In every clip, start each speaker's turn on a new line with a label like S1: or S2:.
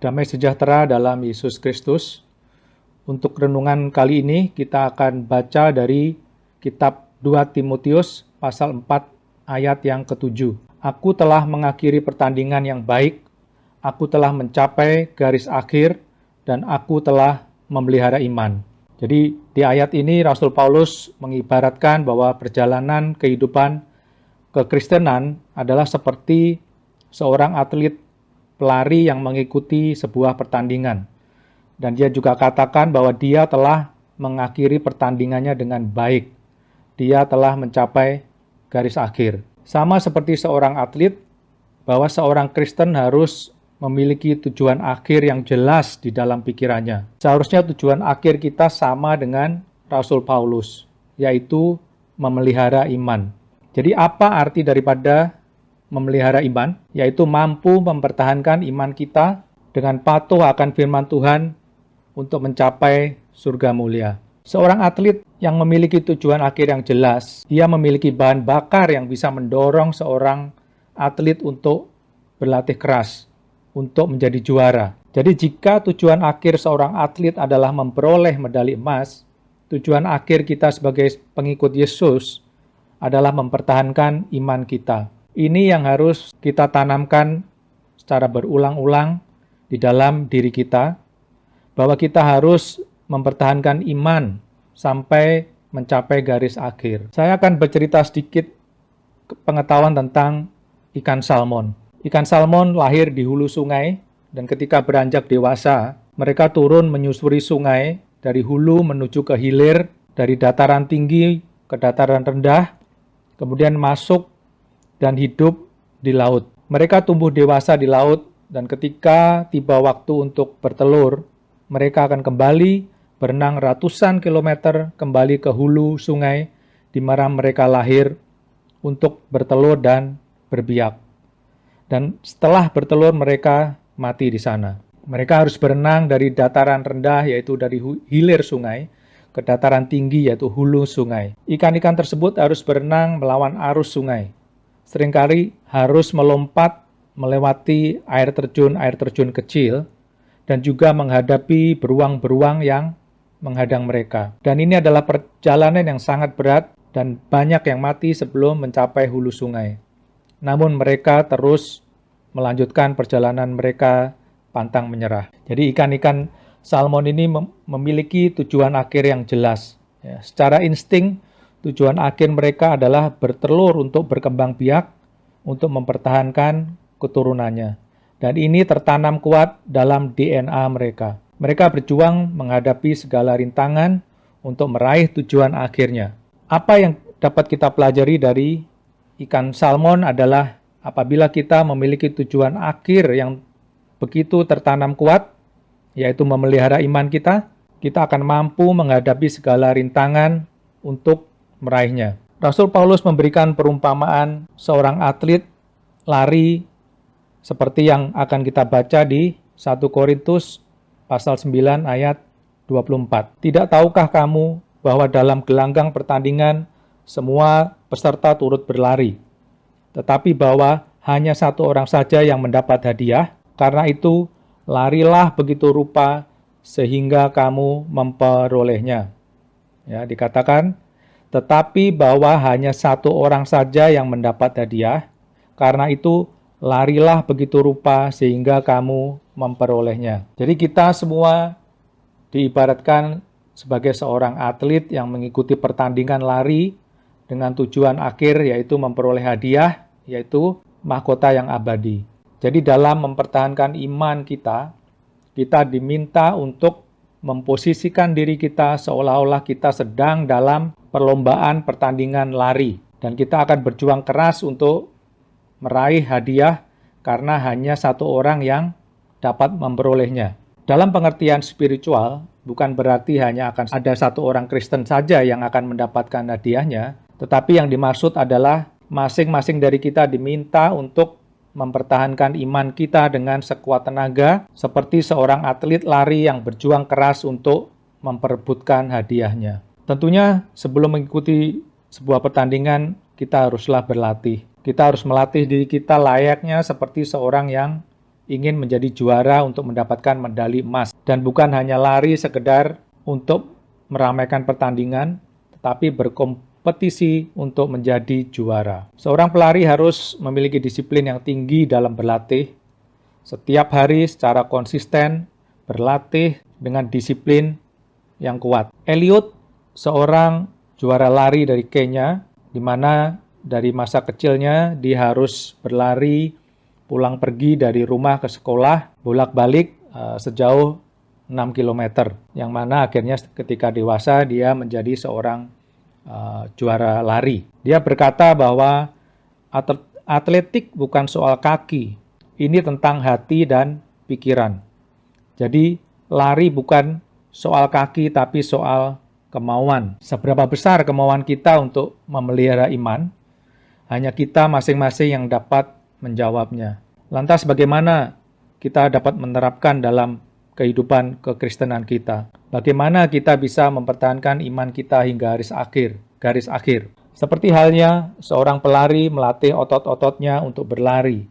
S1: Damai sejahtera dalam Yesus Kristus. Untuk renungan kali ini kita akan baca dari kitab 2 Timotius pasal 4 ayat yang ke-7. Aku telah mengakhiri pertandingan yang baik, aku telah mencapai garis akhir, dan aku telah memelihara iman. Jadi di ayat ini Rasul Paulus mengibaratkan bahwa perjalanan kehidupan kekristenan adalah seperti seorang atlet pelari yang mengikuti sebuah pertandingan. Dan dia juga katakan bahwa dia telah mengakhiri pertandingannya dengan baik. Dia telah mencapai garis akhir. Sama seperti seorang atlet, bahwa seorang Kristen harus memiliki tujuan akhir yang jelas di dalam pikirannya. Seharusnya tujuan akhir kita sama dengan Rasul Paulus, yaitu memelihara iman. Jadi apa arti daripada memelihara iman? Yaitu mampu mempertahankan iman kita dengan patuh akan firman Tuhan untuk mencapai surga mulia. Seorang atlet yang memiliki tujuan akhir yang jelas, ia memiliki bahan bakar yang bisa mendorong seorang atlet untuk berlatih keras, untuk menjadi juara. Jadi jika tujuan akhir seorang atlet adalah memperoleh medali emas, tujuan akhir kita sebagai pengikut Yesus adalah mempertahankan iman kita. Ini yang harus kita tanamkan secara berulang-ulang di dalam diri kita, bahwa kita harus mempertahankan iman sampai mencapai garis akhir. Saya akan bercerita sedikit pengetahuan tentang ikan salmon. Ikan salmon lahir di hulu sungai, dan ketika beranjak dewasa, mereka turun menyusuri sungai dari hulu menuju ke hilir, dari dataran tinggi ke dataran rendah, kemudian masuk dan hidup di laut. Mereka tumbuh dewasa di laut, dan ketika tiba waktu untuk bertelur, mereka akan kembali berenang ratusan kilometer kembali ke hulu sungai di mana mereka lahir untuk bertelur dan berbiak. Dan setelah bertelur mereka mati di sana. Mereka harus berenang dari dataran rendah, yaitu dari hilir sungai, ke dataran tinggi, yaitu hulu sungai. Ikan-ikan tersebut harus berenang melawan arus sungai. Seringkali harus melompat melewati air terjun kecil, dan juga menghadapi beruang-beruang yang menghadang mereka. Dan ini adalah perjalanan yang sangat berat, dan banyak yang mati sebelum mencapai hulu sungai. Namun mereka terus melanjutkan perjalanan mereka pantang menyerah. Jadi ikan-ikan salmon ini memiliki tujuan akhir yang jelas. Ya, secara insting, tujuan akhir mereka adalah bertelur untuk berkembang biak, untuk mempertahankan keturunannya. Dan ini tertanam kuat dalam DNA mereka. Mereka berjuang menghadapi segala rintangan untuk meraih tujuan akhirnya. Apa yang dapat kita pelajari dari ikan salmon adalah apabila kita memiliki tujuan akhir yang begitu tertanam kuat, yaitu memelihara iman kita, kita akan mampu menghadapi segala rintangan untuk meraihnya. Rasul Paulus memberikan perumpamaan seorang atlet lari seperti yang akan kita baca di 1 Korintus pasal 9 ayat 24. Tidak tahukah kamu bahwa dalam gelanggang pertandingan semua peserta turut berlari, tetapi bahwa hanya satu orang saja yang mendapat hadiah? Karena itu, larilah begitu rupa sehingga kamu memperolehnya. Ya, dikatakan, tetapi bahwa hanya satu orang saja yang mendapat hadiah, karena itu larilah begitu rupa sehingga kamu memperolehnya. Jadi kita semua diibaratkan sebagai seorang atlet yang mengikuti pertandingan lari dengan tujuan akhir, yaitu memperoleh hadiah, yaitu mahkota yang abadi. Jadi dalam mempertahankan iman kita, kita diminta untuk memposisikan diri kita seolah-olah kita sedang dalam perlombaan pertandingan lari. Dan kita akan berjuang keras untuk meraih hadiah karena hanya satu orang yang dapat memperolehnya. Dalam pengertian spiritual, bukan berarti hanya akan ada satu orang Kristen saja yang akan mendapatkan hadiahnya, tetapi yang dimaksud adalah masing-masing dari kita diminta untuk mempertahankan iman kita dengan sekuat tenaga, seperti seorang atlet lari yang berjuang keras untuk memperebutkan hadiahnya. Tentunya sebelum mengikuti sebuah pertandingan, kita haruslah berlatih. Kita harus melatih diri kita layaknya seperti seorang yang ingin menjadi juara untuk mendapatkan medali emas. Dan bukan hanya lari sekedar untuk meramaikan pertandingan, tetapi berkompetisi untuk menjadi juara. Seorang pelari harus memiliki disiplin yang tinggi dalam berlatih. Setiap hari secara konsisten berlatih dengan disiplin yang kuat. Eliud, seorang juara lari dari Kenya, di mana dari masa kecilnya dia harus berlari pulang pergi dari rumah ke sekolah bolak-balik sejauh 6 km, yang mana akhirnya ketika dewasa dia menjadi seorang juara lari. Dia berkata bahwa atletik bukan soal kaki, ini tentang hati dan pikiran. Jadi lari bukan soal kaki tapi soal kemauan. Seberapa besar kemauan kita untuk memelihara iman, hanya kita masing-masing yang dapat menjawabnya. Lantas bagaimana kita dapat menerapkan dalam kehidupan kekristenan kita? Bagaimana kita bisa mempertahankan iman kita hingga garis akhir? Seperti halnya seorang pelari melatih otot-ototnya untuk berlari.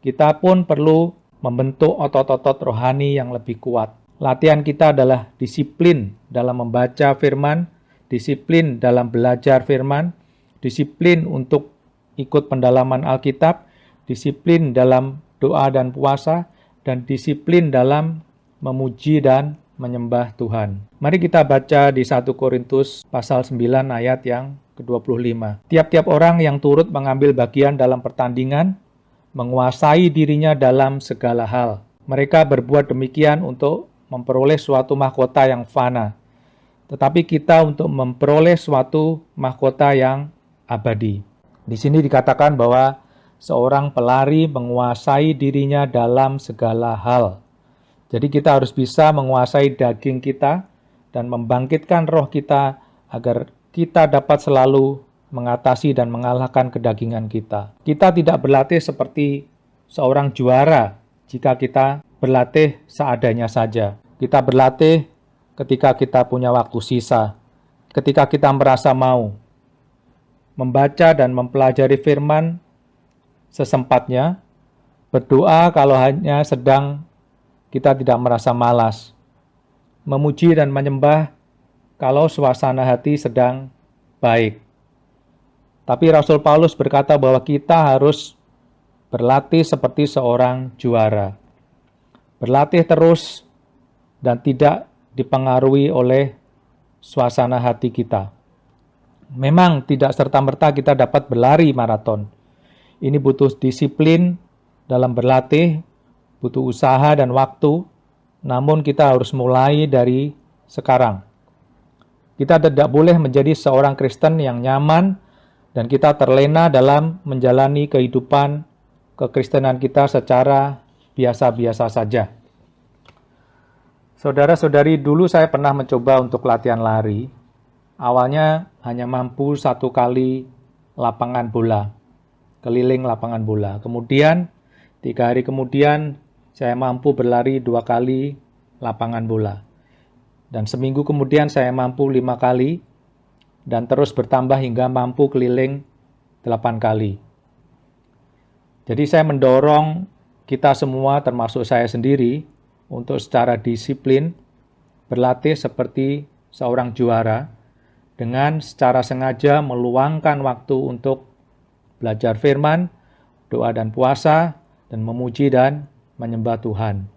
S1: Kita pun perlu membentuk otot-otot rohani yang lebih kuat. Latihan kita adalah disiplin dalam membaca firman, disiplin dalam belajar firman, disiplin untuk ikut pendalaman Alkitab, disiplin dalam doa dan puasa, dan disiplin dalam memuji dan menyembah Tuhan. Mari kita baca di 1 Korintus pasal 9 ayat yang ke-25. Tiap-tiap orang yang turut mengambil bagian dalam pertandingan, menguasai dirinya dalam segala hal. Mereka berbuat demikian untuk memperoleh suatu mahkota yang fana, tetapi kita untuk memperoleh suatu mahkota yang abadi. Di sini dikatakan bahwa seorang pelari menguasai dirinya dalam segala hal. Jadi kita harus bisa menguasai daging kita dan membangkitkan roh kita agar kita dapat selalu mengatasi dan mengalahkan kedagingan kita. Kita tidak berlatih seperti seorang juara jika kita berlatih seadanya saja. Kita berlatih ketika kita punya waktu sisa, ketika kita merasa mau. Membaca dan mempelajari firman sesempatnya, berdoa kalau hanya sedang kita tidak merasa malas, memuji dan menyembah kalau suasana hati sedang baik. Tapi Rasul Paulus berkata bahwa kita harus berlatih seperti seorang juara. Berlatih terus dan tidak dipengaruhi oleh suasana hati kita. Memang tidak serta-merta kita dapat berlari maraton. Ini butuh disiplin dalam berlatih, butuh usaha dan waktu, namun kita harus mulai dari sekarang. Kita tidak boleh menjadi seorang Kristen yang nyaman dan kita terlena dalam menjalani kehidupan kekristenan kita secara biasa-biasa saja. Saudara-saudari, dulu saya pernah mencoba untuk latihan lari. Awalnya hanya mampu 1 kali lapangan bola, keliling lapangan bola. Kemudian 3 hari kemudian saya mampu berlari 2 kali lapangan bola. Dan seminggu kemudian saya mampu 5 kali dan terus bertambah hingga mampu keliling 8 kali. Jadi saya mendorong kita semua termasuk saya sendiri untuk secara disiplin berlatih seperti seorang juara dengan secara sengaja meluangkan waktu untuk belajar firman, doa dan puasa, dan memuji dan menyembah Tuhan.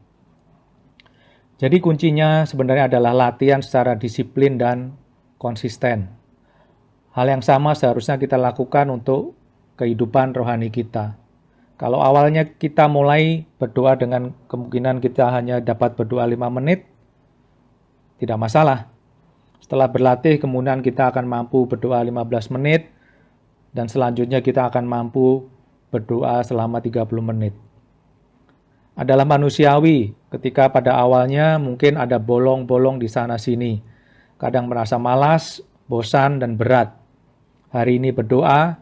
S1: Jadi kuncinya sebenarnya adalah latihan secara disiplin dan konsisten. Hal yang sama seharusnya kita lakukan untuk kehidupan rohani kita. Kalau awalnya kita mulai berdoa dengan kemungkinan kita hanya dapat berdoa 5 menit, tidak masalah. Setelah berlatih, kemudian kita akan mampu berdoa 15 menit, dan selanjutnya kita akan mampu berdoa selama 30 menit. Adalah manusiawi ketika pada awalnya mungkin ada bolong-bolong di sana-sini. Kadang merasa malas, bosan, dan berat. Hari ini berdoa,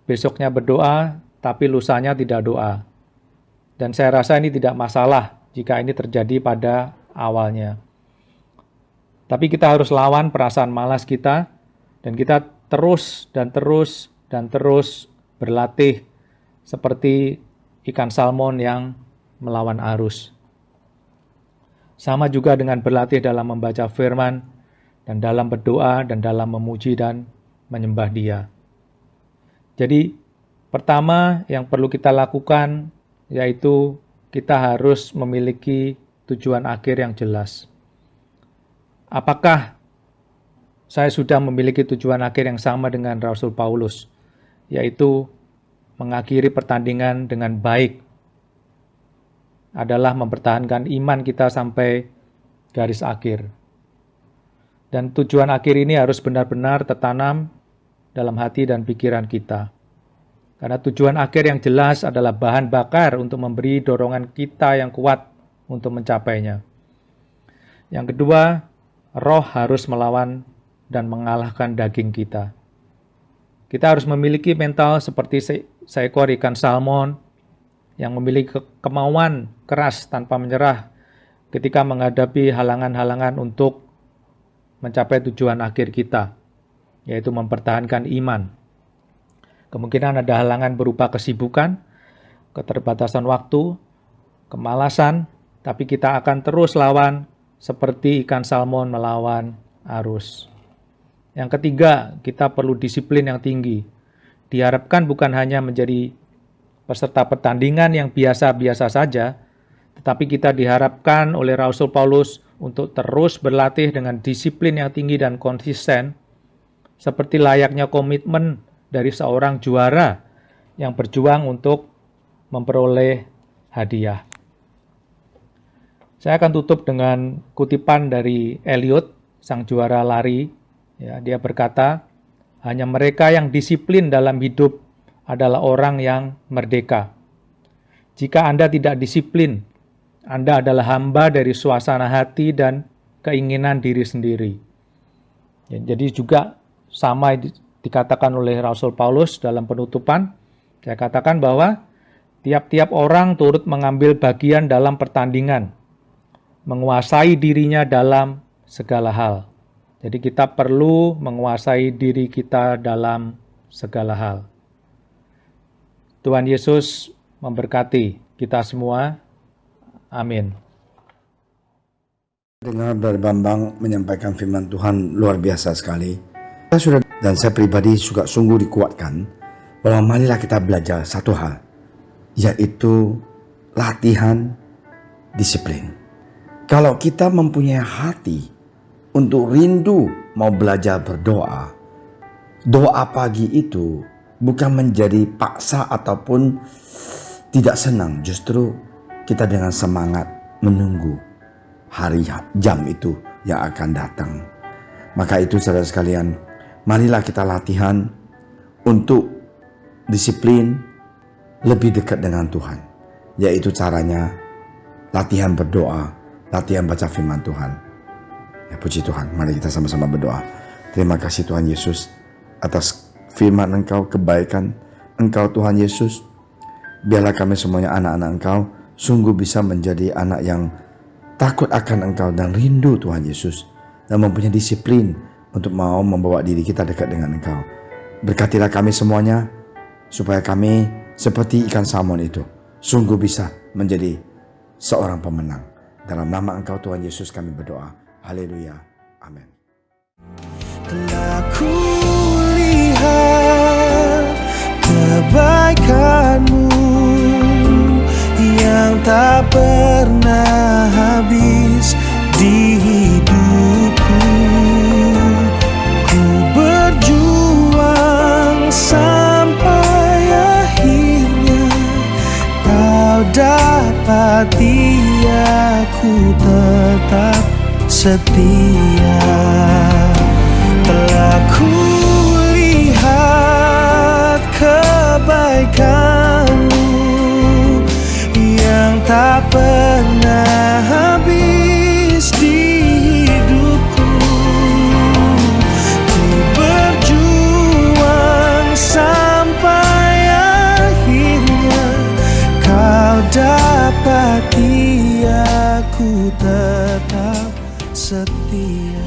S1: besoknya berdoa, tapi lusanya tidak doa. Dan saya rasa ini tidak masalah jika ini terjadi pada awalnya. Tapi kita harus lawan perasaan malas kita, dan kita terus berlatih seperti ikan salmon yang melawan arus. Sama juga dengan berlatih dalam membaca firman, dan dalam berdoa, dan dalam memuji dan menyembah Dia. Jadi, pertama yang perlu kita lakukan yaitu kita harus memiliki tujuan akhir yang jelas. Apakah saya sudah memiliki tujuan akhir yang sama dengan Rasul Paulus, yaitu mengakhiri pertandingan dengan baik, adalah mempertahankan iman kita sampai garis akhir. Dan tujuan akhir ini harus benar-benar tertanam dalam hati dan pikiran kita. Karena tujuan akhir yang jelas adalah bahan bakar untuk memberi dorongan kita yang kuat untuk mencapainya. Yang kedua, roh harus melawan dan mengalahkan daging kita. Kita harus memiliki mental seperti seekor ikan salmon yang memiliki kemauan keras tanpa menyerah ketika menghadapi halangan-halangan untuk mencapai tujuan akhir kita, yaitu mempertahankan iman. Kemungkinan ada halangan berupa kesibukan, keterbatasan waktu, kemalasan, tapi kita akan terus lawan seperti ikan salmon melawan arus. Yang ketiga, kita perlu disiplin yang tinggi. Diharapkan bukan hanya menjadi peserta pertandingan yang biasa-biasa saja, tetapi kita diharapkan oleh Rasul Paulus untuk terus berlatih dengan disiplin yang tinggi dan konsisten, seperti layaknya komitmen dari seorang juara yang berjuang untuk memperoleh hadiah. Saya akan tutup dengan kutipan dari Eliud, sang juara lari. Ya, dia berkata, hanya mereka yang disiplin dalam hidup adalah orang yang merdeka. Jika Anda tidak disiplin, Anda adalah hamba dari suasana hati dan keinginan diri sendiri. Ya, jadi juga sama dikatakan oleh Rasul Paulus dalam penutupan. Saya katakan bahwa tiap-tiap orang turut mengambil bagian dalam pertandingan, menguasai dirinya dalam segala hal. Jadi kita perlu menguasai diri kita dalam segala hal. Tuhan Yesus memberkati kita semua. Amin.
S2: Dengar dari Bambang menyampaikan firman Tuhan luar biasa sekali. Dan saya pribadi juga sungguh dikuatkan bahwa marilah kita belajar satu hal, yaitu latihan disiplin. Kalau kita mempunyai hati untuk rindu mau belajar berdoa, doa pagi itu bukan menjadi paksa ataupun tidak senang, justru kita dengan semangat menunggu hari jam itu yang akan datang. Maka itu saudara sekalian, marilah kita latihan untuk disiplin lebih dekat dengan Tuhan, yaitu caranya latihan berdoa, latihan baca firman Tuhan. Ya, puji Tuhan, mari kita sama-sama berdoa. Terima kasih Tuhan Yesus atas firman Engkau, kebaikan Engkau Tuhan Yesus. Biarlah kami semuanya anak-anak Engkau sungguh bisa menjadi anak yang takut akan Engkau dan rindu Tuhan Yesus, dan mempunyai disiplin untuk mau membawa diri kita dekat dengan Engkau. Berkatilah kami semuanya supaya kami seperti ikan salmon itu sungguh bisa menjadi seorang pemenang. Dalam nama Engkau Tuhan Yesus kami berdoa. Haleluya. Amin.
S3: Telah kulihat kebaikan-Mu yang tak pernah habis di hidupku. Ku berjuang sampai akhirnya Kau dapati aku tetap setia. Telah kulihat kebaikan-Mu yang tak pernah habis di hidupku. Ku berjuang sampai akhirnya Kau dapati aku tetap setia.